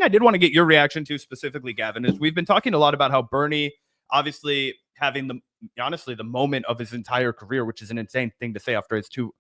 I did want to get your reaction to specifically, Gavin, is we've been talking a lot about how Bernie obviously having the moment of his entire career, which is an insane thing to say after his two,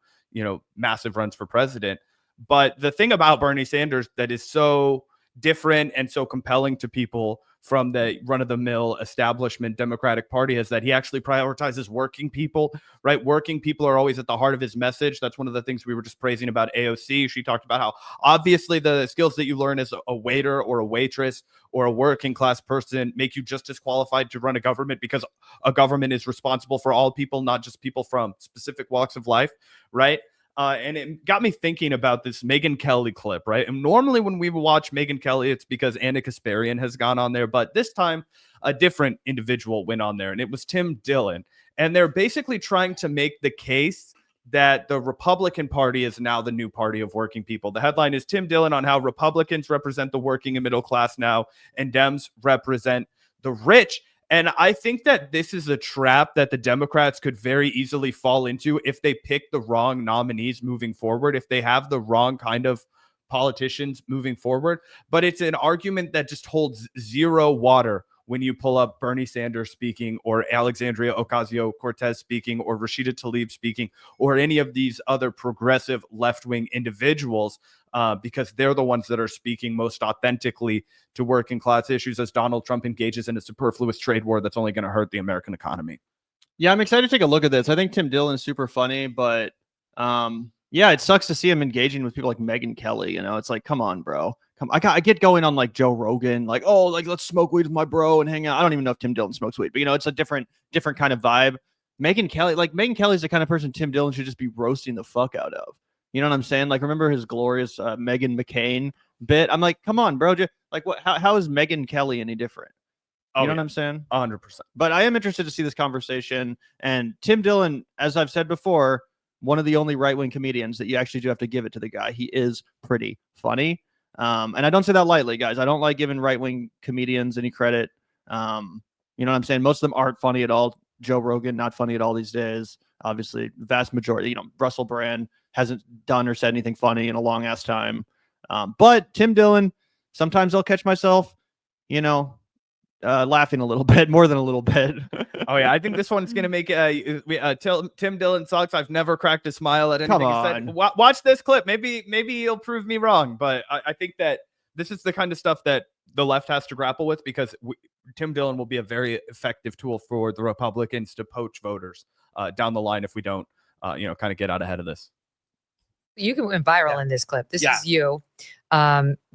massive runs for president. But the thing about Bernie Sanders that is so different and so compelling to people from the run-of-the-mill establishment Democratic Party is that he actually prioritizes working people, right? Working people are always at the heart of his message. That's one of the things we were just praising about AOC. She talked about how obviously the skills that you learn as a waiter or a waitress or a working class person make you just as qualified to run a government, because a government is responsible for all people, not just people from specific walks of life, right? And it got me thinking about this Megyn Kelly clip, right? And normally when we watch Megyn Kelly, it's because Anna Kasparian has gone on there. But this time, a different individual went on there, and it was Tim Dillon. And they're basically trying to make the case that the Republican Party is now the new party of working people. The headline is Tim Dillon on how Republicans represent the working and middle class now, and Dems represent the rich. And I think that this is a trap that the Democrats could very easily fall into if they pick the wrong nominees moving forward, if they have the wrong kind of politicians moving forward. But it's an argument that just holds zero water when you pull up Bernie Sanders speaking, or Alexandria Ocasio-Cortez speaking, or Rashida Tlaib speaking, or any of these other progressive left-wing individuals, because they're the ones that are speaking most authentically to working class issues as Donald Trump engages in a superfluous trade war that's only going to hurt the American economy. Yeah, I'm excited to take a look at this. I think Tim Dillon is super funny, but yeah, it sucks to see him engaging with people like Megyn Kelly. It's like, come on, bro. I get going on like Joe Rogan, like, oh, like let's smoke weed with my bro and hang out. I don't even know if Tim Dillon smokes weed, but it's a different kind of vibe. Megyn Kelly's the kind of person Tim Dillon should just be roasting the fuck out of. You know what I'm saying? Like, remember his glorious Meghan McCain bit? I'm like, come on, bro. Like, what? How is Megyn Kelly any different? You know what I'm saying? 100%. But I am interested to see this conversation. And Tim Dillon, as I've said before, one of the only right-wing comedians that you actually do have to give it to the guy. He is pretty funny. And I don't say that lightly, guys. I don't like giving right-wing comedians any credit. You know what I'm saying? Most of them aren't funny at all. Joe Rogan, not funny at all these days. Obviously, vast majority, Russell Brand hasn't done or said anything funny in a long ass time. But Tim Dillon, sometimes I'll catch myself, laughing a little bit, more than a little bit. Oh yeah, I think this one's gonna make Tim Dillon sucks. I've never cracked a smile at anything he said. Watch this clip. Maybe he'll prove me wrong, but I think that this is the kind of stuff that the left has to grapple with, because Tim Dillon will be a very effective tool for the Republicans to poach voters down the line if we don't, kind of get out ahead of this. You can went viral in this clip. This is you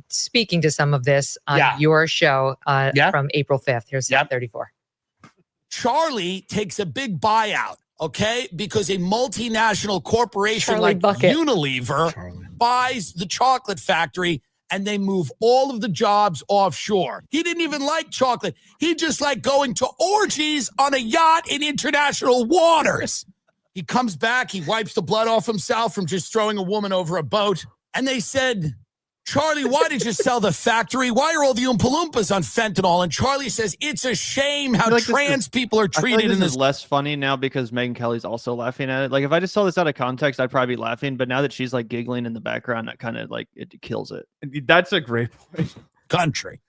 speaking to some of this on your show from April 5th. Here's 34. Charlie takes a big buyout, okay? Because a multinational corporation like Unilever buys the chocolate factory, and they move all of the jobs offshore. He didn't even like chocolate. He just liked going to orgies on a yacht in international waters. He comes back, he wipes the blood off himself from just throwing a woman over a boat. And they said, Charlie, why did you sell the factory? Why are all the Oompa Loompas on fentanyl? And Charlie says, it's a shame how trans people are treated in this. Is less funny now because Megyn Kelly's also laughing at it. Like, if I just saw this out of context, I'd probably be laughing. But now that she's like giggling in the background, that kind of like, it kills it. That's a great point. Country.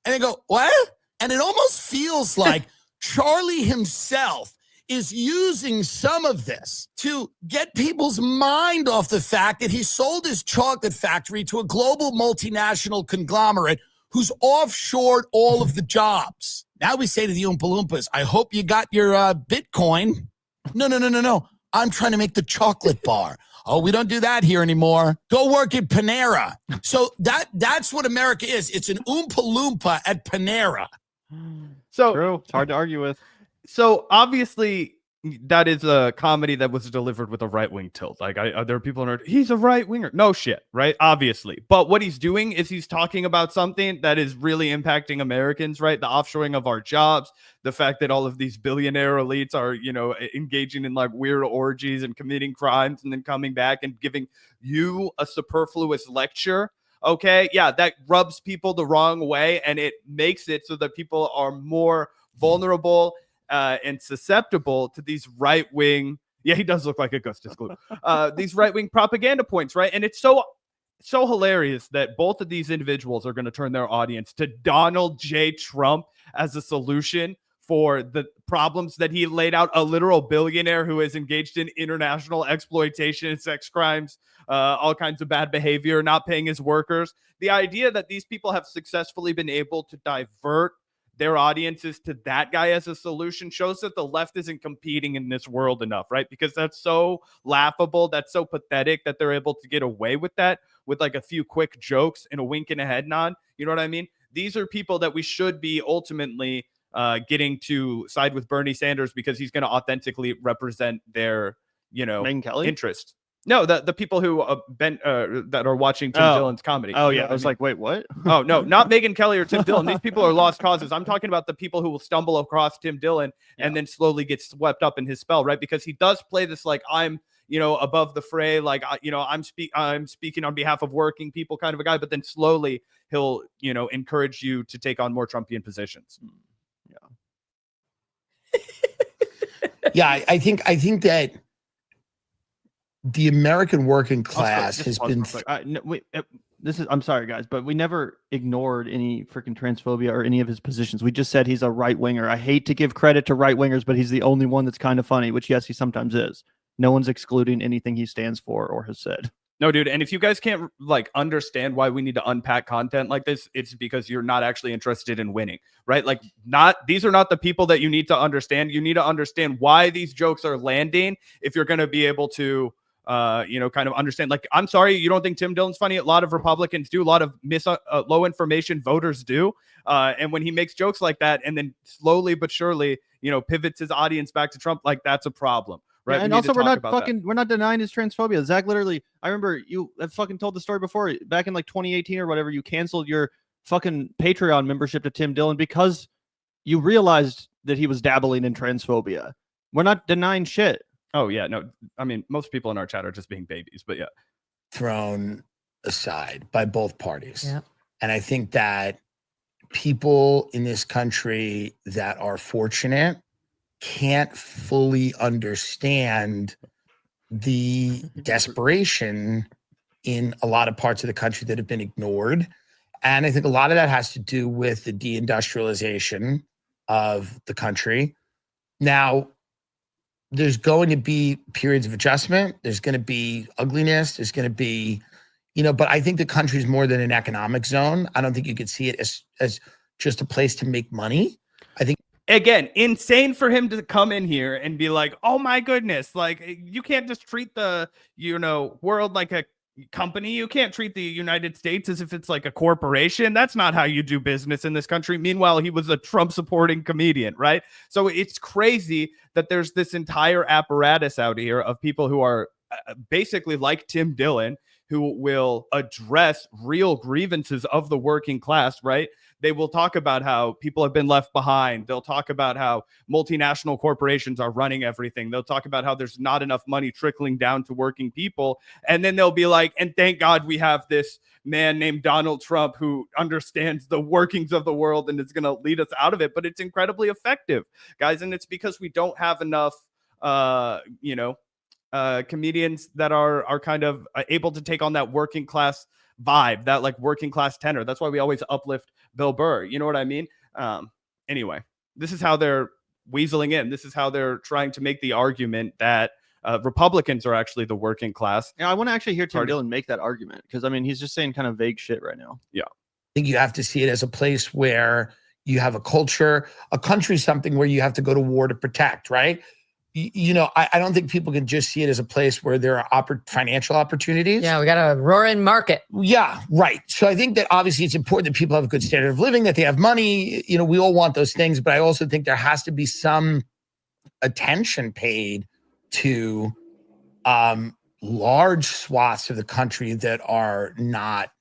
And they go, what? And it almost feels like Charlie himself is using some of this to get people's mind off the fact that he sold his chocolate factory to a global multinational conglomerate who's offshored all of the jobs. Now we say to the Oompa Loompas, I hope you got your Bitcoin. No. I'm trying to make the chocolate bar. Oh, we don't do that here anymore. Go work at Panera. So that's what America is. It's an Oompa Loompa at Panera. So true. It's hard to argue with. So obviously that is a comedy that was delivered with a right-wing tilt. Like, there are people in it, he's a right-winger. No shit, right? Obviously. But what he's doing is he's talking about something that is really impacting Americans, right? The offshoring of our jobs, the fact that all of these billionaire elites are, engaging in like weird orgies and committing crimes and then coming back and giving you a superfluous lecture. Okay, yeah, that rubs people the wrong way, and it makes it so that people are more vulnerable and susceptible to these right-wing, he does look like Augustus Gloop, these right-wing propaganda points, right? And it's so so hilarious that both of these individuals are going to turn their audience to Donald J. Trump as a solution for the problems that he laid out, a literal billionaire who is engaged in international exploitation, sex crimes, all kinds of bad behavior, not paying his workers. The idea that these people have successfully been able to divert their audiences to that guy as a solution shows that the left isn't competing in this world enough, right? Because that's so laughable, that's so pathetic that they're able to get away with that with like a few quick jokes and a wink and a head nod. You know what I mean? These are people that we should be ultimately getting to side with Bernie Sanders because he's going to authentically represent their, Megyn Kelly? interest. No, the people who that are watching Tim Dillon's comedy. Oh, yeah. I was like, wait, what? Oh, no, not Megyn Kelly or Tim Dillon. These people are lost causes. I'm talking about the people who will stumble across Tim Dillon and then slowly get swept up in his spell, right? Because he does play this like, I'm, above the fray, like, I'm speaking on behalf of working people kind of a guy, but then slowly he'll, encourage you to take on more Trumpian positions. Yeah, I think that the American working class has been. I'm sorry, guys, but we never ignored any freaking transphobia or any of his positions. We just said he's a right winger. I hate to give credit to right wingers, but he's the only one that's kind of funny, which, yes, he sometimes is. No one's excluding anything he stands for or has said. No, dude. And if you guys can't understand why we need to unpack content like this, it's because you're not actually interested in winning, right? Like these are not the people that you need to understand. You need to understand why these jokes are landing if you're going to be able to, kind of understand. Like, I'm sorry, you don't think Tim Dillon's funny? A lot of Republicans do. A lot of low information voters do. And when he makes jokes like that and then slowly but surely, pivots his audience back to Trump, like that's a problem. Right. Yeah, and also we're not denying his transphobia. Zach, literally, I remember you have fucking told the story before back in like 2018 or whatever. You canceled your fucking Patreon membership to Tim Dillon because you realized that he was dabbling in transphobia. We're not denying shit. Oh, yeah. No, I mean, most people in our chat are just being babies, but yeah. Thrown aside by both parties. Yeah. And I think that people in this country that are fortunate can't fully understand the desperation in a lot of parts of the country that have been ignored. And I think a lot of that has to do with the deindustrialization of the country. Now, there's going to be periods of adjustment. There's going to be ugliness. There's going to be, but I think the country is more than an economic zone. I don't think you could see it as just a place to make money. I think, again, insane for him to come in here and be like, oh my goodness, like you can't just treat the, world like a company. You can't treat the United States as if it's like a corporation. That's not how you do business in this country. Meanwhile, he was a Trump supporting comedian, right? So it's crazy that there's this entire apparatus out here of people who are basically like Tim Dillon, who will address real grievances of the working class, right? They will talk about how people have been left behind. They'll talk about how multinational corporations are running everything. They'll talk about how there's not enough money trickling down to working people. And then they'll be like, and thank God we have this man named Donald Trump who understands the workings of the world and is going to lead us out of it. But it's incredibly effective, guys. And it's because we don't have enough, comedians that are kind of able to take on that working class vibe, that like working class tenor. That's why we always uplift Bill Burr. You know what I mean? Anyway, this is how they're weaseling in. This is how they're trying to make the argument that Republicans are actually the working class. Yeah, I want to actually hear Tim Dillon make that argument because, I mean, he's just saying kind of vague shit right now. Yeah. I think you have to see it as a place where you have a culture, a country, something where you have to go to war to protect, right? I don't think people can just see it as a place where there are financial opportunities. Yeah, we got a roaring market. Yeah, right. So I think that obviously it's important that people have a good standard of living, that they have money. We all want those things. But I also think there has to be some attention paid to large swaths of the country that are not,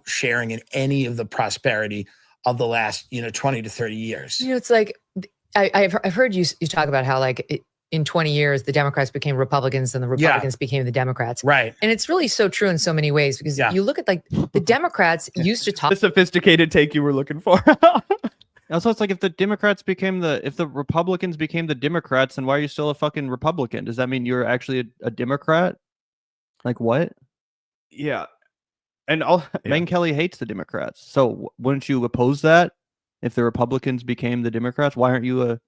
sharing in any of the prosperity of the last, 20 to 30 years. It's like, I've heard you talk about how like in 20 years, the Democrats became Republicans and the Republicans became the Democrats. Right. And it's really so true in so many ways because you look at like the Democrats used to talk. The sophisticated take you were looking for. Also, it's like if the Republicans became the Democrats, then why are you still a fucking Republican? Does that mean you're actually a Democrat? Like what? Yeah. And all Megyn Kelly hates the Democrats. So wouldn't you oppose that if the Republicans became the Democrats? Why aren't you a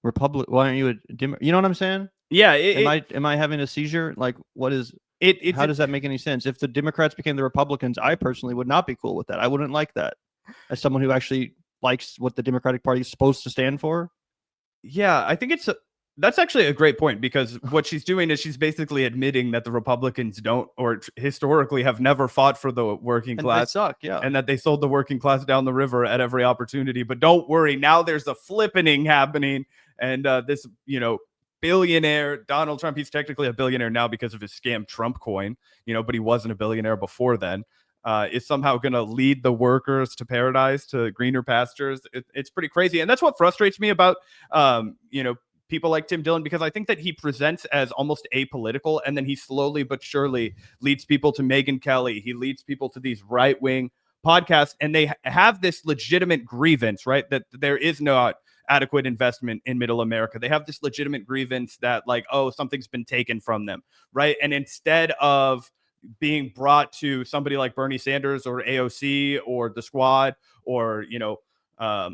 Republic? Why aren't you a You know what I'm saying? Yeah. Am I having a seizure? Like, what is it? How does that make any sense? If the Democrats became the Republicans, I personally would not be cool with that. I wouldn't like that. As someone who actually likes what the Democratic Party is supposed to stand for. Yeah, I think that's actually a great point, because what she's doing is she's basically admitting that the Republicans don't, or historically have never fought for the working class. They suck, yeah. And that they sold the working class down the river at every opportunity. But don't worry, now there's a flippening happening. And this, billionaire Donald Trump, he's technically a billionaire now because of his scam Trump coin, but he wasn't a billionaire before then. Is somehow going to lead the workers to paradise, to greener pastures. It's pretty crazy. And that's what frustrates me about, people like Tim Dillon, because I think that he presents as almost apolitical, and then he slowly but surely leads people to Megyn Kelly. He leads people to these right-wing podcasts, and they have this legitimate grievance, right? That there is not adequate investment in middle America. They have this legitimate grievance that, like, oh, something's been taken from them, right? And instead of being brought to somebody like Bernie Sanders or AOC or the Squad, or a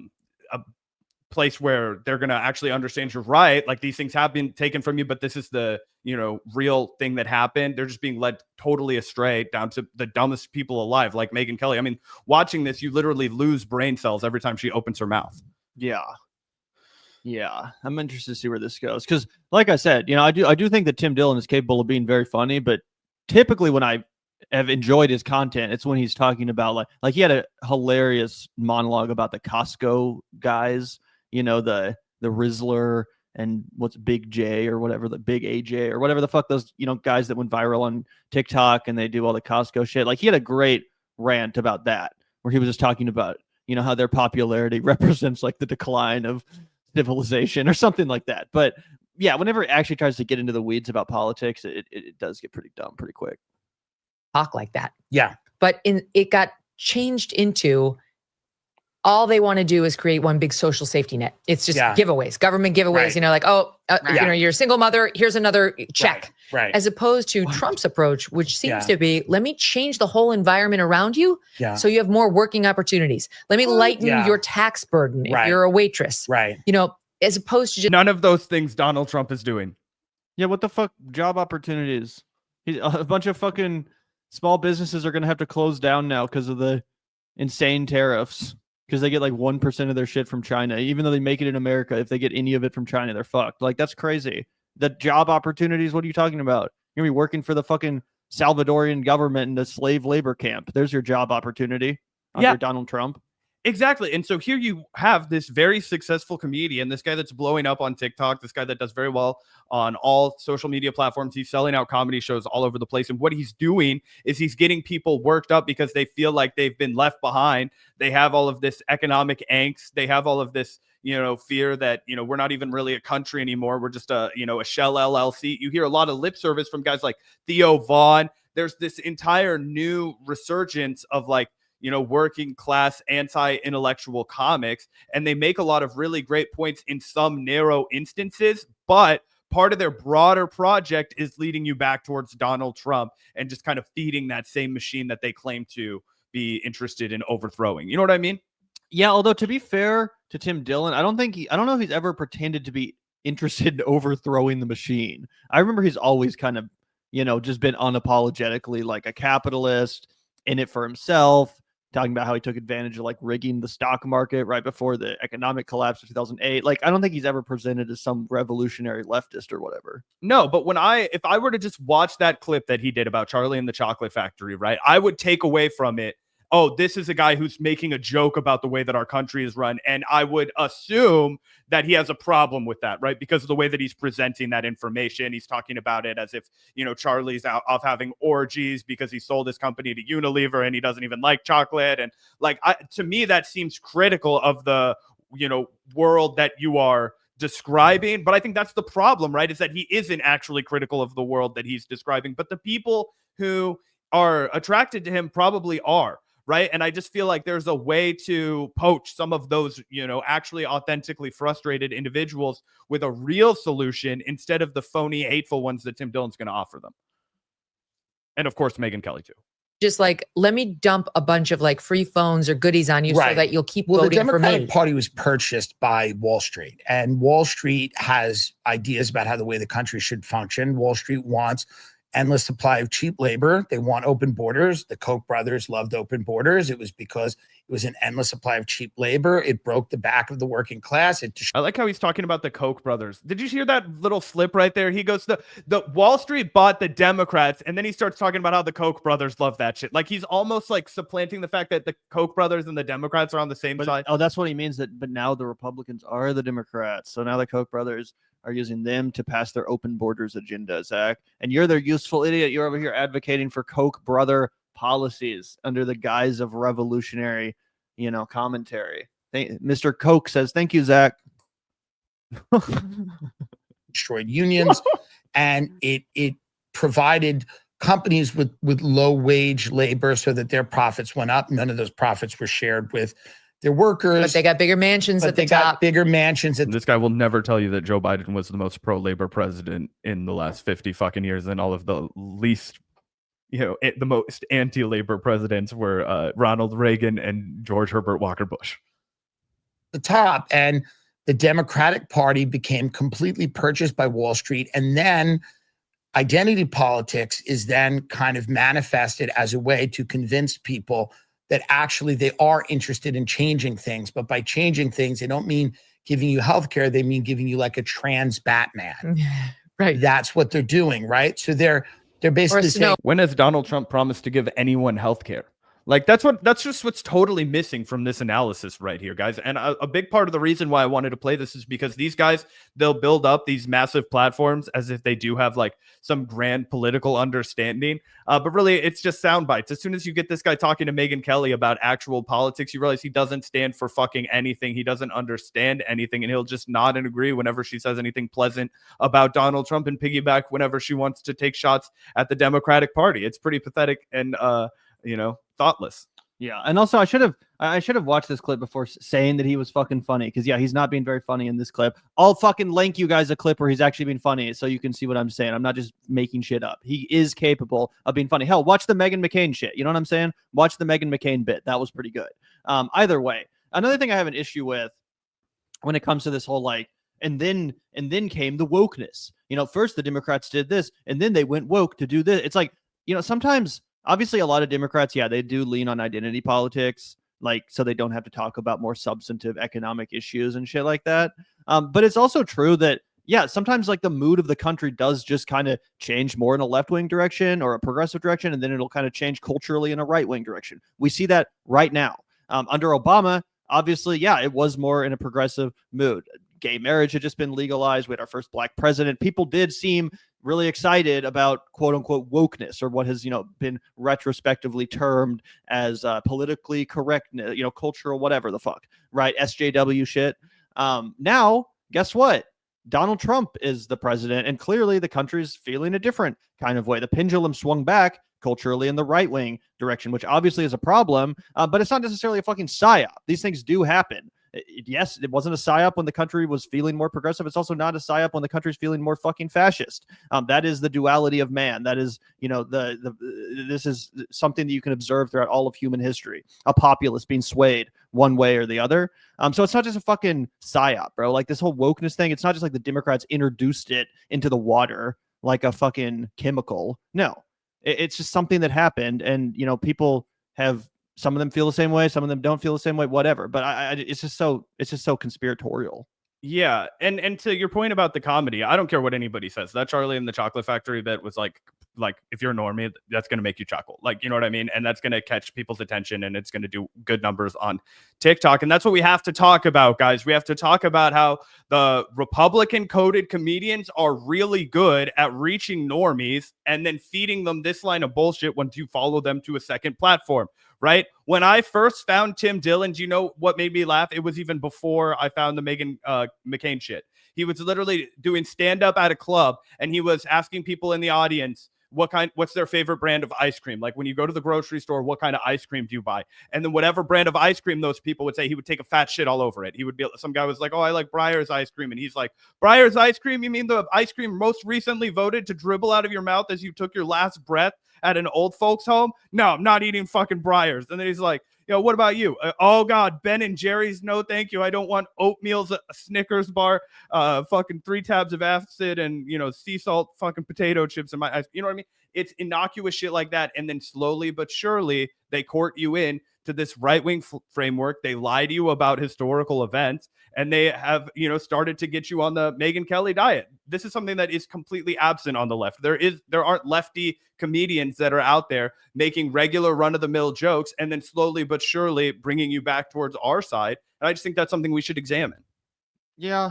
place where they're going to actually understand you're right, like these things have been taken from you, but this is the real thing that happened. They're just being led totally astray down to the dumbest people alive, like Megyn Kelly. I mean, watching this, you literally lose brain cells every time she opens her mouth. Yeah, I'm interested to see where this goes, because like I said, I do think that Tim Dillon is capable of being very funny, but typically when I have enjoyed his content, it's when he's talking about like he had a hilarious monologue about the Costco guys, the Rizzler and what's Big J or whatever, the Big AJ or whatever the fuck those guys that went viral on TikTok and they do all the Costco shit. Like, he had a great rant about that, where he was just talking about how their popularity represents like the decline of civilization or something like that. But yeah, whenever it actually tries to get into the weeds about politics, it does get pretty dumb pretty quick. Talk like that. Yeah. But it got changed into, all they want to do is create one big social safety net. It's just giveaways, government giveaways, Right. you're a single mother, here's another check. Right. As opposed to Trump's approach, which seems to be, let me change the whole environment around you so you have more working opportunities. Let me lighten your tax burden if you're a waitress. Right. As opposed to just None of those things Donald Trump is doing. Yeah, what the fuck job opportunities? A bunch of fucking small businesses are going to have to close down now because of the insane tariffs, because they get like 1% of their shit from China. Even though they make it in America, if they get any of it from China, they're fucked. Like, that's crazy. The job opportunities, what are you talking about? You're going to be working for the fucking Salvadorian government in a slave labor camp. There's your job opportunity under Donald Trump. Exactly. And so here you have this very successful comedian, this guy that's blowing up on TikTok, this guy that does very well on all social media platforms. He's selling out comedy shows all over the place. And what he's doing is he's getting people worked up because they feel like they've been left behind. They have all of this economic angst. They have all of this, fear that, we're not even really a country anymore. We're just a shell LLC. You hear a lot of lip service from guys like Theo Vaughn. There's this entire new resurgence of working class anti-intellectual comics, and they make a lot of really great points in some narrow instances, but part of their broader project is leading you back towards Donald Trump and just kind of feeding that same machine that they claim to be interested in overthrowing. You know what I mean? Yeah, although to be fair to Tim Dillon, I don't know if he's ever pretended to be interested in overthrowing the machine. I remember he's always kind of, just been unapologetically like a capitalist, in it for himself, talking about how he took advantage of rigging the stock market right before the economic collapse of 2008. I don't think he's ever presented as some revolutionary leftist or whatever. No, but if I were to just watch that clip that he did about Charlie and the Chocolate Factory, right, I would take away from it, oh, this is a guy who's making a joke about the way that our country is run. And I would assume that he has a problem with that, right? Because of the way that he's presenting that information. He's talking about it as if, Charlie's out off having orgies because he sold his company to Unilever and he doesn't even like chocolate. And to me, that seems critical of the, world that you are describing. But I think that's the problem, right? Is that he isn't actually critical of the world that he's describing. But the people who are attracted to him probably are. Right. And I just feel like there's a way to poach some of those, actually authentically frustrated individuals with a real solution instead of the phony, hateful ones that Tim Dillon's going to offer them. And of course, Megyn Kelly, too. just like, let me dump a bunch of like free phones or goodies on you so that you'll keep voting the Democratic for me. Party was purchased by Wall Street, and Wall Street has ideas about how the way the country should function. Wall Street wants endless supply of cheap labor. They want open borders. The Koch brothers loved open borders. It was because it was an endless supply of cheap labor. It broke the back of the working class. I like how he's talking about the Koch brothers. Did you hear that little flip right there? He goes, the Wall Street bought the Democrats, and then he starts talking about how the Koch brothers love that shit. Like he's almost like supplanting the fact that the Koch brothers and the Democrats are on the same side. Oh, that's what he means. But now the Republicans are the Democrats. So now the Koch brothers are using them to pass their open borders agenda, Zach. And you're their useful idiot. You're over here advocating for Koch brother policies under the guise of revolutionary, commentary. Mr. Koch says, thank you, Zach. Destroyed unions, and it provided companies with low wage labor so that their profits went up. None of those profits were shared with their workers. But they got bigger mansions at the top. Bigger mansions. This guy will never tell you that Joe Biden was the most pro-labor president in the last 50 fucking years, and all of the least, the most anti-labor presidents were Ronald Reagan and George Herbert Walker Bush. The top, and the Democratic Party became completely purchased by Wall Street, and then identity politics is then kind of manifested as a way to convince people that actually they are interested in changing things. But by changing things, they don't mean giving you healthcare. They mean giving you like a trans Batman. Right. That's what they're doing, right? So they're basically saying, when has Donald Trump promised to give anyone healthcare? Like that's just what's totally missing from this analysis right here, guys. And a big part of the reason why I wanted to play this is because these guys, they'll build up these massive platforms as if they do have like some grand political understanding. But really, it's just sound bites. As soon as you get this guy talking to Megyn Kelly about actual politics, you realize he doesn't stand for fucking anything. He doesn't understand anything, and he'll just nod and agree whenever she says anything pleasant about Donald Trump and piggyback whenever she wants to take shots at the Democratic Party. It's pretty pathetic and thoughtless. Yeah, and also I should have watched this clip before saying that he was fucking funny, because he's not being very funny in this clip. I'll fucking link you guys a clip where he's actually being funny so you can see what I'm saying. I'm not just making shit up. He is capable of being funny. Hell, watch the Megyn McCain shit. You know what I'm saying? Watch the Megyn McCain bit. That was pretty good. Either way, another thing I have an issue with when it comes to this whole and then came the wokeness. First the Democrats did this, and then they went woke to do this. It's like, sometimes. Obviously, a lot of Democrats, they do lean on identity politics, so they don't have to talk about more substantive economic issues and shit like that. But it's also true that, sometimes the mood of the country does just kind of change more in a left-wing direction or a progressive direction, and then it'll kind of change culturally in a right-wing direction. We see that right now. Under Obama, obviously, it was more in a progressive mood. Gay marriage had just been legalized. We had our first black president. People did seem really excited about quote unquote wokeness, or what has, been retrospectively termed as politically correct, cultural, whatever the fuck, right? SJW shit. Now, guess what? Donald Trump is the president, and clearly the country's feeling a different kind of way. The pendulum swung back culturally in the right-wing direction, which obviously is a problem, but it's not necessarily a fucking psyop. These things do happen. Yes, it wasn't a psyop when the country was feeling more progressive. It's also not a psyop when the country's feeling more fucking fascist. That is the duality of man. That is, this is something that you can observe throughout all of human history. A populace being swayed one way or the other. So it's not just a fucking psyop, bro. Like this whole wokeness thing, it's not just like the Democrats introduced it into the water like a fucking chemical. No, it's just something that happened, and people have. Some of them feel the same way. Some of them don't feel the same way, whatever. But it's just so conspiratorial. Yeah. And to your point about the comedy, I don't care what anybody says. That Charlie and the Chocolate Factory bit was like if you're a normie, that's going to make you chuckle. You know what I mean? And that's going to catch people's attention, and it's going to do good numbers on TikTok. And that's what we have to talk about, guys. We have to talk about how the Republican coded comedians are really good at reaching normies and then feeding them this line of bullshit once you follow them to a second platform. Right? When I first found Tim Dillon, do you know what made me laugh? It was even before I found the Megyn McCain shit. He was literally doing stand-up at a club, and he was asking people in the audience, what's their favorite brand of ice cream? Like when you go to the grocery store, what kind of ice cream do you buy? And then whatever brand of ice cream those people would say, he would take a fat shit all over it. He would be, some guy was like, oh, I like Breyer's ice cream. And he's like, Breyer's ice cream? You mean the ice cream most recently voted to dribble out of your mouth as you took your last breath at an old folks home? No, I'm not eating fucking Breyer's. And then he's like, what about you? Oh God, Ben and Jerry's. No, thank you. I don't want oatmeal's, a Snickers bar, fucking 3 tabs of acid and, sea salt fucking potato chips in my eyes. You know what I mean? It's innocuous shit like that. And then slowly but surely they court you in to this right-wing framework. They lie to you about historical events, and they have, started to get you on the Megyn Kelly diet. This is something that is completely absent on the left. There aren't lefty comedians that are out there making regular run-of-the-mill jokes and then slowly but surely bringing you back towards our side. And I just think that's something we should examine. Yeah.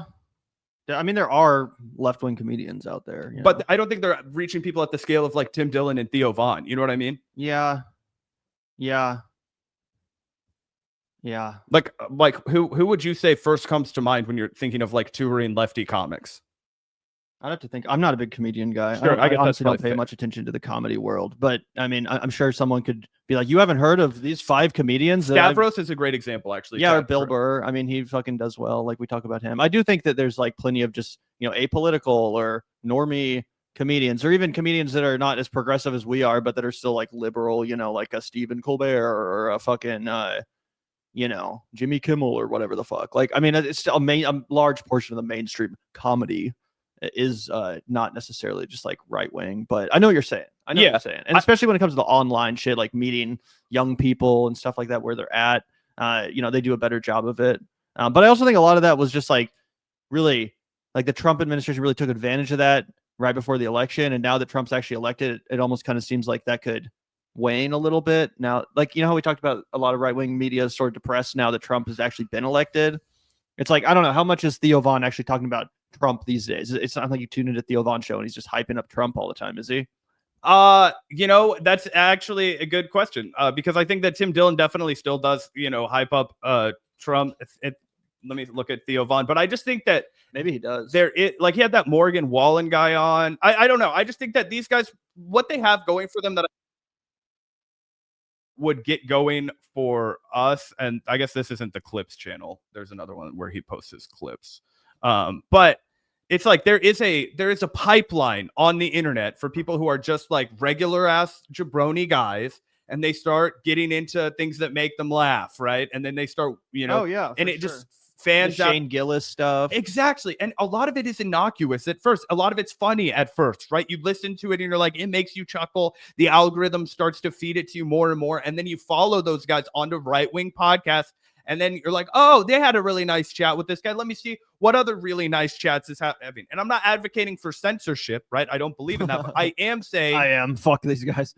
I mean, there are left-wing comedians out there, but I don't think they're reaching people at the scale of like Tim Dillon and Theo Von. You know what I mean? Yeah. Like who would you say first comes to mind when you're thinking of like touring lefty comics? I'd have to think. I'm not a big comedian guy. Sure, I honestly don't pay much attention to the comedy world, but I mean, I'm sure someone could be like, you haven't heard of these 5 comedians? Stavros is a great example, actually. Yeah, or Bill Burr. I mean, he fucking does well. Like we talk about him. I do think that there's like plenty of just, apolitical or normie comedians, or even comedians that are not as progressive as we are, but that are still like liberal, like a Stephen Colbert or a fucking, Jimmy Kimmel or whatever the fuck. Like, I mean, it's still a large portion of the mainstream comedy is not necessarily just like right wing, but I know what you're saying. I know what you're saying. And especially when it comes to the online shit, like meeting young people and stuff like that, where they're at, they do a better job of it. But I also think a lot of that was just like really like the Trump administration really took advantage of that right before the election. And now that Trump's actually elected, it almost kind of seems like that could wane a little bit. Now, like, how we talked about a lot of right wing media is sort of depressed now that Trump has actually been elected. It's like, I don't know, how much is Theo Von actually talking about Trump these days? It's not like you tune into Theo Von show and he's just hyping up Trump all the time, is he? That's actually a good question, because I think that Tim Dillon definitely still does, hype up Trump. Let me look at Theo Von, but I just think that maybe he does. Like he had that Morgan Wallen guy on. I don't know. I just think that these guys, what they have going for them that would get going for us, and I guess this isn't the Clips channel. There's another one where he posts his clips. But it's like there is a pipeline on the internet for people who are just like regular ass jabroni guys, and they start getting into things that make them laugh, right? And then they start, and it just fans the Shane Gillis stuff. Exactly. And a lot of it is innocuous at first. A lot of it's funny at first, right? You listen to it and you're like, it makes you chuckle. The algorithm starts to feed it to you more and more. And then you follow those guys onto right-wing podcasts. And then you're like, oh, they had a really nice chat with this guy. Let me see what other really nice chats is having. And I'm not advocating for censorship, right? I don't believe in that. But I am saying fuck these guys.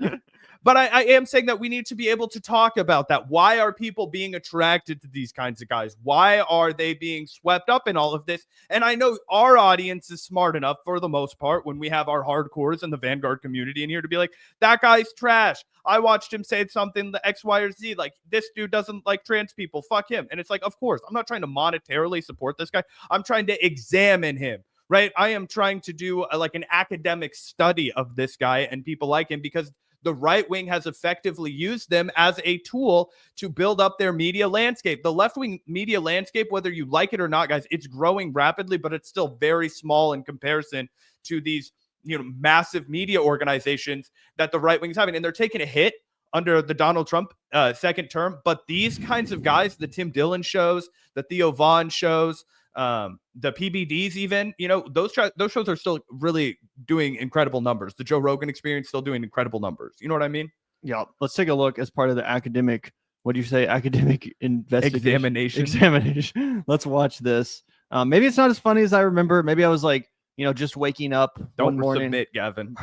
But I am saying that we need to be able to talk about that. Why are people being attracted to these kinds of guys? Why are they being swept up in all of this? And I know our audience is smart enough for the most part when we have our hardcores and the Vanguard community in here to be like, that guy's trash. I watched him say something, the X, Y, or Z. Like, this dude doesn't like trans people. Fuck him. And it's like, of course, I'm not trying to monetarily support this guy. I'm trying to examine him, right? I am trying to do like an academic study of this guy and people like him, because the right wing has effectively used them as a tool to build up their media landscape. The left wing media landscape, whether you like it or not, guys, it's growing rapidly, but it's still very small in comparison to these, massive media organizations that the right wing is having. And they're taking a hit under the Donald Trump second term. But these kinds of guys, the Tim Dillon shows, the Theo Von shows, the PBDs, even, those shows are still really doing incredible numbers. The Joe Rogan Experience still doing incredible numbers. You know what I mean? Yeah. Let's take a look as part of the academic. What do you say? Academic examination. Let's watch this. Maybe it's not as funny as I remember. Maybe I was like, just waking up one morning. Submit, Gavin.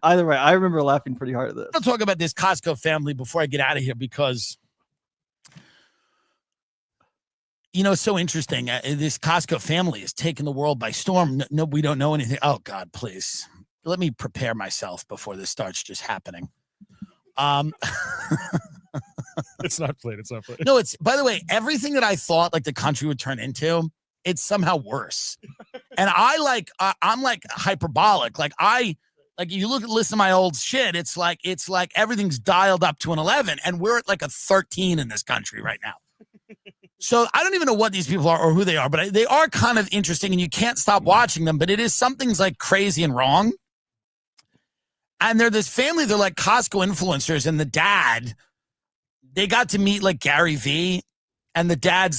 Either way, I remember laughing pretty hard at this. I'll talk about this Costco family before I get out of here, because it's so interesting. This Costco family is taking the world by storm. No, we don't know anything. Oh, God, please. Let me prepare myself before this starts just happening. It's not played. No, it's, by the way, everything that I thought like the country would turn into, it's somehow worse. And I'm like hyperbolic. Like Like you listen to my old shit, it's like everything's dialed up to an 11, and we're at like a 13 in this country right now. So I don't even know what these people are or who they are, but they are kind of interesting, and you can't stop watching them. But it is something's like crazy and wrong. And they're this family. They're like Costco influencers, and the dad, they got to meet like Gary Vee, and the dad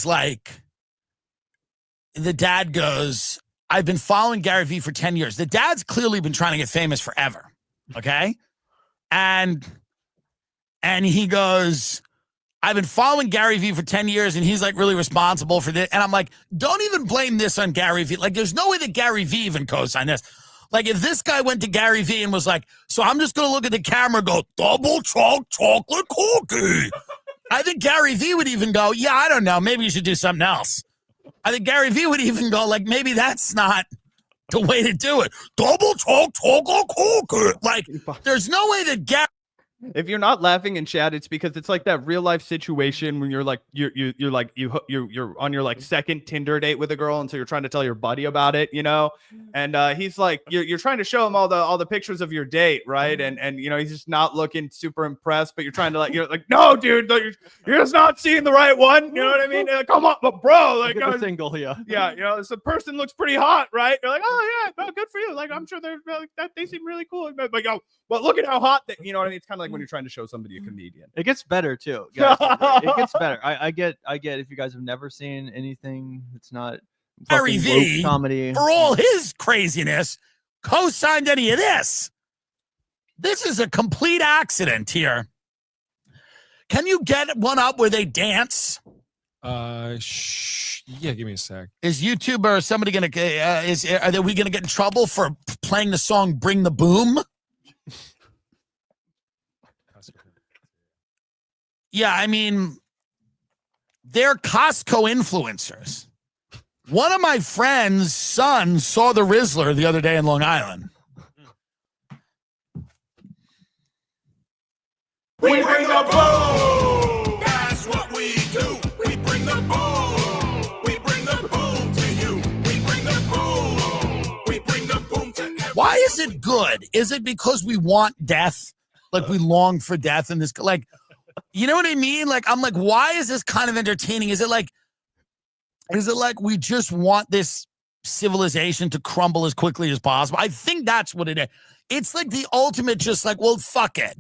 goes, I've been following Gary Vee for 10 years. The dad's clearly been trying to get famous forever. Okay. And he goes, I've been following Gary Vee for 10 years, and he's like really responsible for this. And I'm like, don't even blame this on Gary Vee. Like, there's no way that Gary Vee even co-signed this. Like, if this guy went to Gary Vee and was like, so I'm just going to look at the camera and go, double chocolate cookie. I think Gary Vee would even go, yeah, I don't know. Maybe you should do something else. I think Gary Vee would even go, like, maybe that's not the way to do it. Double chocolate cookie. Like, there's no way that Gary. If you're not laughing in chat, it's because it's like that real life situation when you're like you're on your like second Tinder date with a girl, and so you're trying to tell your buddy about it, you know, and he's like you're trying to show him all the pictures of your date, right? And you know he's just not looking super impressed, but you're trying to like you're like no, dude, you're just not seeing the right one, you know what I mean? Come on, but bro, like single, yeah, you know, this person looks pretty hot, right? You're like, oh yeah, well, good for you. Like I'm sure they're like that, they seem really cool, but yo, well, look at how hot that, you know what I mean? It's kind of like when you're trying to show somebody a comedian. It gets better too, guys. It gets better. I get if you guys have never seen anything that's not Gary Vee comedy for all his craziness co-signed any of this. This is a complete accident here. Can you get one up where they dance? Yeah, give me a sec. Is YouTube or somebody gonna are we gonna get in trouble for playing the song "Bring the Boom"? Yeah, I mean, they're Costco influencers. One of my friend's sons saw the Rizzler the other day in Long Island. We bring the boom. That's what we do. We bring the boom. We bring the boom to you. We bring the boom. We bring the boom to everyone. Why is it good? Is it because we want death? Like we long for death in this, like, you know what I mean? Like, I'm like, why is this kind of entertaining? Is it like we just want this civilization to crumble as quickly as possible? I think that's what it is. It's like the ultimate, just like, well, fuck it.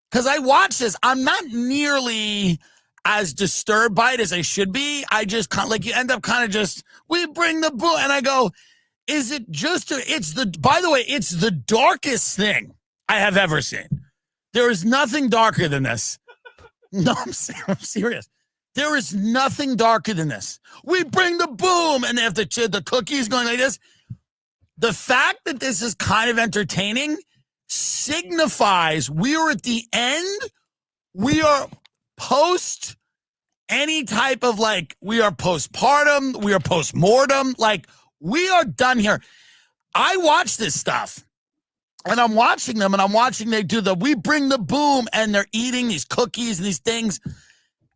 Because I watch this, I'm not nearly as disturbed by it as I should be. I just kind of like, you end up kind of just, we bring the book, and I go, is it just, by the way, it's the darkest thing I have ever seen. There is nothing darker than this. No, I'm serious. There is nothing darker than this. We bring the boom, and they have the cookies going like this. The fact that this is kind of entertaining signifies we are at the end. We are post any type of like, we are postpartum, we are postmortem. Like, we are done here. I watch this stuff. And I'm watching them, and I'm watching they do we bring the boom, and they're eating these cookies and these things.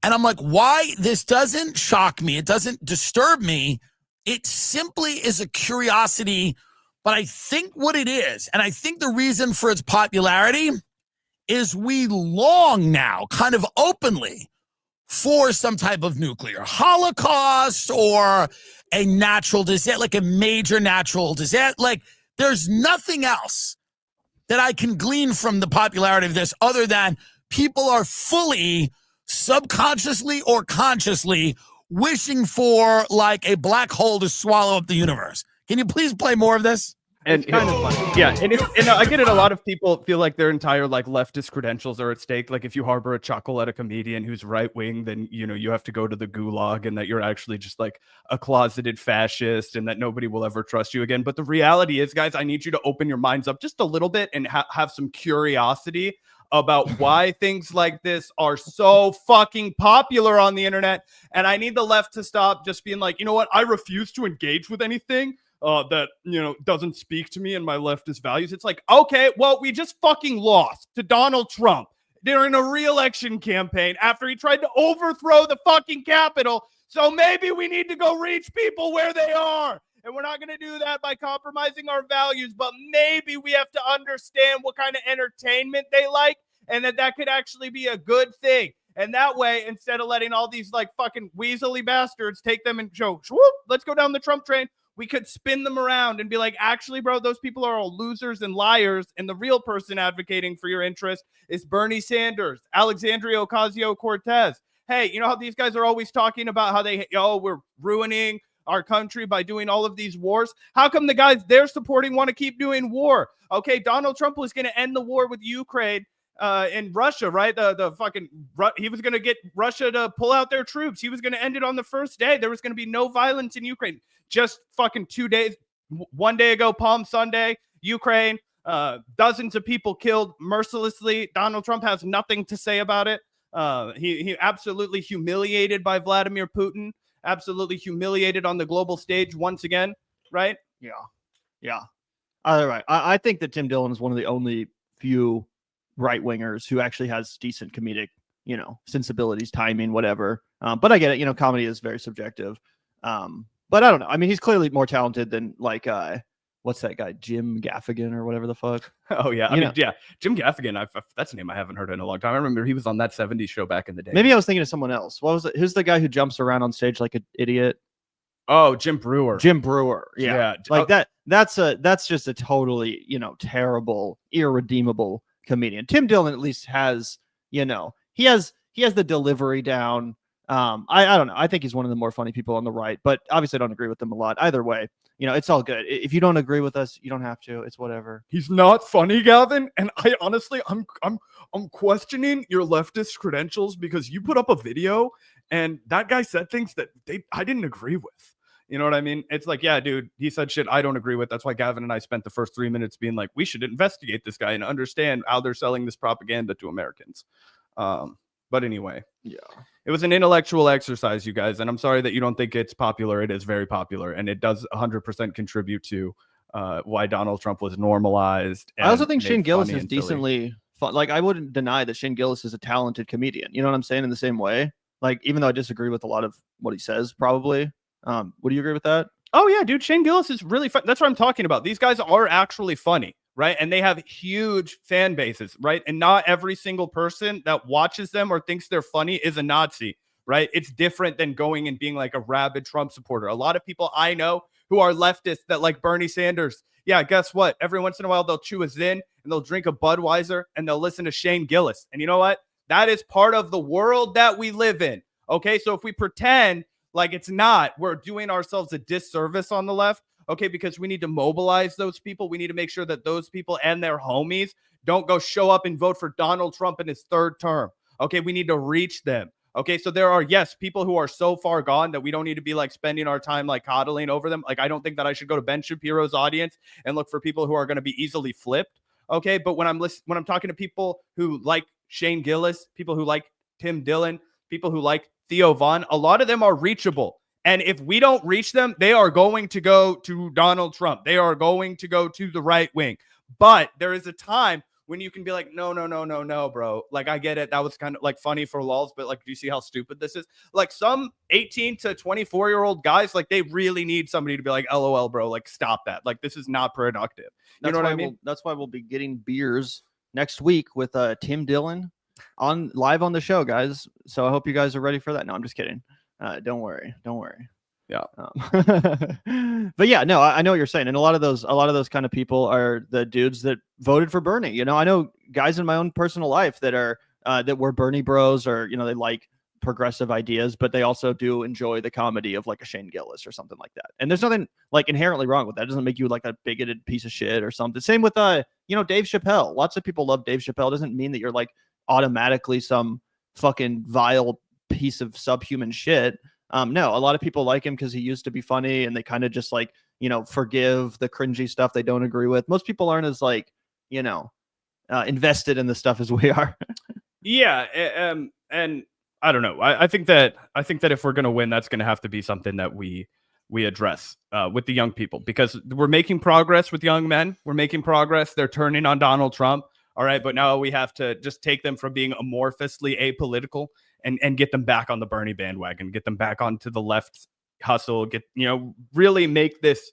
And I'm like, why? This doesn't shock me. It doesn't disturb me. It simply is a curiosity. But I think what it is, and I think the reason for its popularity is we long now, kind of openly, for some type of nuclear holocaust or a natural disaster, like a major natural disaster. Like, there's nothing else that I can glean from the popularity of this other than people are fully, subconsciously or consciously, wishing for like a black hole to swallow up the universe. Can you please play more of this? And it's kind of funny. Yeah, and I get it. A lot of people feel like their entire like leftist credentials are at stake. Like if you harbor a chuckle at a comedian who's right wing, then you know you have to go to the gulag, and that you're actually just like a closeted fascist, and that nobody will ever trust you again. But the reality is, guys, I need you to open your minds up just a little bit and have some curiosity about why things like this are so fucking popular on the internet. And I need the left to stop just being like, you know what, I refuse to engage with anything that, you know, doesn't speak to me and my leftist values. It's like, okay, well, we just fucking lost to Donald Trump during a re-election campaign after he tried to overthrow the fucking Capitol. So maybe we need to go reach people where they are And we're not going to do that by compromising our values, but maybe we have to understand what kind of entertainment they like and that could actually be a good thing. And that way, instead of letting all these like fucking weaselly bastards take them and go, whoop, let's go down the Trump train, we could spin them around and be like, actually, bro, those people are all losers and liars. And the real person advocating for your interest is Bernie Sanders, Alexandria Ocasio-Cortez. Hey, you know how these guys are always talking about how we're ruining our country by doing all of these wars? How come the guys they're supporting want to keep doing war? Okay, Donald Trump was going to end the war with Ukraine in Russia, right? He was going to get Russia to pull out their troops. He was going to end it on the first day. There was going to be no violence in Ukraine. Just fucking 2 days, one day ago, Palm Sunday, Ukraine, dozens of people killed mercilessly. Donald Trump has nothing to say about it. He absolutely humiliated by Vladimir Putin, absolutely humiliated on the global stage once again, right? Yeah. All right. I think that Tim Dillon is one of the only few right wingers who actually has decent comedic, sensibilities, timing, whatever. But I get it. Comedy is very subjective. But I don't know. I mean, he's clearly more talented than like, what's that guy, Jim Gaffigan or whatever the fuck? Oh yeah, Jim Gaffigan. That's a name I haven't heard in a long time. I remember he was on that '70s show back in the day. Maybe I was thinking of someone else. What was it? Who's the guy who jumps around on stage like an idiot? Oh, Jim Brewer. Yeah. Like that. That's just a totally terrible, irredeemable comedian. Tim Dillon at least has he has the delivery down. I don't know. I think he's one of the more funny people on the right, but obviously I don't agree with them a lot. Either way, it's all good. If you don't agree with us, you don't have to. It's whatever. He's not funny, Gavin. And I honestly, I'm questioning your leftist credentials because you put up a video and that guy said things that I didn't agree with. You know what I mean? It's like, yeah, dude, he said shit I don't agree with. That's why Gavin and I spent the first 3 minutes being like, we should investigate this guy and understand how they're selling this propaganda to Americans. But anyway, yeah, it was an intellectual exercise, you guys. And I'm sorry that you don't think it's popular. It is very popular. And it does 100% contribute to why Donald Trump was normalized. I also think Shane Gillis is decently fun. Like, I wouldn't deny that Shane Gillis is a talented comedian. You know what I'm saying? In the same way, like, even though I disagree with a lot of what he says, probably. Would you agree with that? Oh, yeah, dude. Shane Gillis is really fun. That's what I'm talking about. These guys are actually funny. Right. And they have huge fan bases. Right. And not every single person that watches them or thinks they're funny is a Nazi. Right. It's different than going and being like a rabid Trump supporter. A lot of people I know who are leftists that like Bernie Sanders. Yeah. Guess what? Every once in a while, they'll chew a Zyn and they'll drink a Budweiser and they'll listen to Shane Gillis. And you know what? That is part of the world that we live in. OK, so if we pretend like it's not, we're doing ourselves a disservice on the left. Okay, because we need to mobilize those people. We need to make sure that those people and their homies don't go show up and vote for Donald Trump in his third term. Okay, we need to reach them. Okay, so there are, yes, people who are so far gone that we don't need to be like spending our time like coddling over them. Like, I don't think that I should go to Ben Shapiro's audience and look for people who are going to be easily flipped. Okay, but when I'm talking to people who like Shane Gillis, people who like Tim Dillon, people who like Theo Von, a lot of them are reachable. And if we don't reach them, they are going to go to Donald Trump. They are going to go to the right wing. But there is a time when you can be like, no, bro. Like, I get it. That was kind of like funny for lulz, but like, do you see how stupid this is? Like, some 18 to 24-year-old guys, like, they really need somebody to be like, LOL, bro. Like, stop that. Like, this is not productive. You know what I mean? That's why we'll be getting beers next week with Tim Dillon live on the show, guys. So I hope you guys are ready for that. No, I'm just kidding. Don't worry. Yeah. But yeah, no, I know what you're saying. And a lot of those kind of people are the dudes that voted for Bernie. I know guys in my own personal life that are, that were Bernie bros, or, they like progressive ideas, but they also do enjoy the comedy of like a Shane Gillis or something like that. And there's nothing like inherently wrong with that. It doesn't make you like a bigoted piece of shit or something. Same with, Dave Chappelle. Lots of people love Dave Chappelle. It doesn't mean that you're like automatically some fucking vile piece of subhuman shit. No, a lot of people like him because he used to be funny, and they kind of just like, forgive the cringy stuff they don't agree with. Most people aren't as like, invested in the stuff as we are. Yeah. And I don't know. I think that if we're going to win, that's going to have to be something that we address with the young people, because we're making progress with young men. We're making progress. They're turning on Donald Trump. All right. But now we have to just take them from being amorphously apolitical and get them back on the Bernie bandwagon, get them back onto the left hustle, really make this,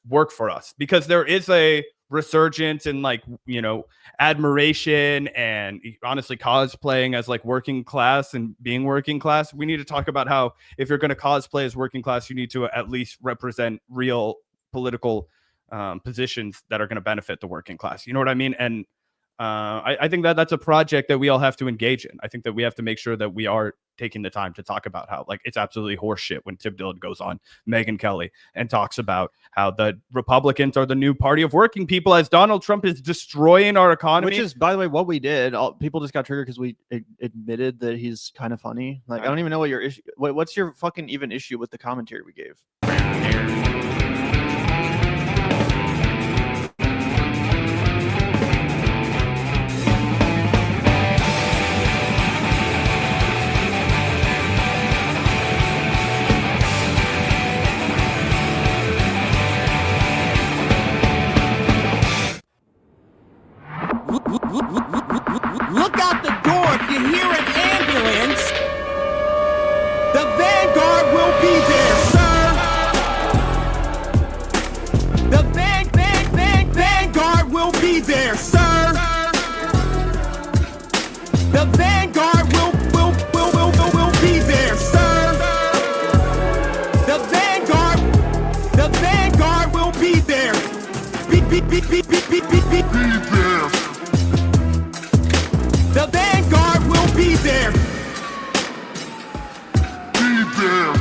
work for us, because there is a resurgence in admiration and honestly cosplaying as working class and being working class. We need to talk about how if you're going to cosplay as working class, you need to at least represent real political positions that are going to benefit the working class. You know what I mean? And I think that's a project that we all have to engage in. I think that we have to make sure that we are taking the time to talk about how it's absolutely horseshit when Tim Dillon goes on Megyn Kelly and talks about how the Republicans are the new party of working people as Donald Trump is destroying our economy. Which is, by the way, what we did. People just got triggered because we admitted that he's kind of funny. I don't even know what your issue. What's your fucking even issue with the commentary we gave? Look out the door if you hear an ambulance. The Vanguard will be there, sir. The Vanguard will be there, sir. The Vanguard will be there, sir. The Vanguard will be there. Be there. The Vanguard will be there. Be there.